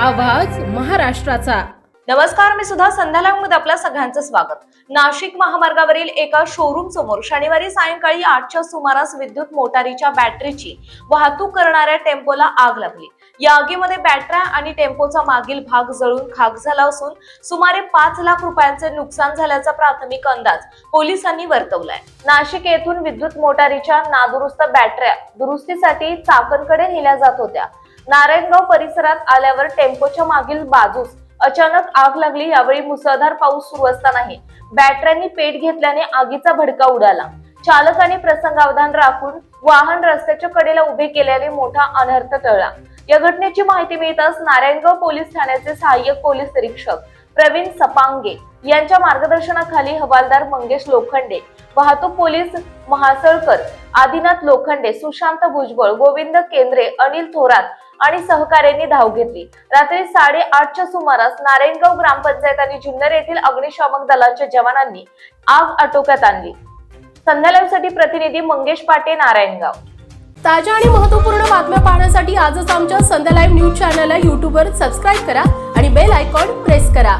आवाज महाराष्ट्राचा। नमस्कार, मी सुद्धा संध्या लाईव्ह मध्ये आपल्या सगळ्यांचं स्वागत। नाशिक महामार्गावरील एका शोरूम समोर शनिवारी सायंकाळी 8च्या सुमारास विद्युत मोटारीच्या बॅटरीची वाहतूक करणाऱ्या टेम्पोला आग लागली। या आगीमध्ये बॅटऱ्या आणि टेम्पोचा मागील भाग जळून खाक झाला असून सुमारे 5 लाख रुपयांचे नुकसान झाल्याचा प्राथमिक अंदाज पोलिसांनी वर्तवलाय। नाशिक येथून विद्युत मोटारीच्या नादुरुस्त बॅटऱ्या दुरुस्तीसाठी चाकणकडे नेल्या जात होत्या। नारायणगाव परिसरात आल्यावर टेम्पोच्या मागील बाजूस अचानक आग लागली। यावेळी मुसळधार पाऊस सुरू असतानाही बॅटऱ्यांनी पेट घेतल्याने आगीचा भडका उडाला। चालकाने प्रसंगावधान राखून वाहन रस्त्याच्या कडेला उभे केल्याने मोठा अनर्थ टळला। या घटनेची माहिती मिळताच नारायणगाव पोलीस ठाण्याचे सहाय्यक पोलीस निरीक्षक प्रवीण सपांगे यांच्या मार्गदर्शनाखाली हवालदार मंगेश लोखंडे, वाहतूक पोलीस महासळकर आदिनाथ लोखंडे, सुशांत भुजबळ, गोविंद केंद्रे, अनिल थोरात आणि सहकार्यांनी धाव घेतली। रात्री 8:30च्या सुमारास नारायणगाव ग्रामपंचायत आणि जुन्नर येथील अग्निशामक दलाच्या जवानांनी आग आटोक्यात आणली। संध्या लाईव्ह साठी प्रतिनिधी मंगेश पाटे, नारायणगाव। ताज्या आणि महत्त्वपूर्ण बातम्या पाहण्यासाठी आजच आमच्या संध्या लाईव्ह न्यूज चॅनलला YouTube वर सबस्क्राईब करा आणि बेल आयकॉन प्रेस करा।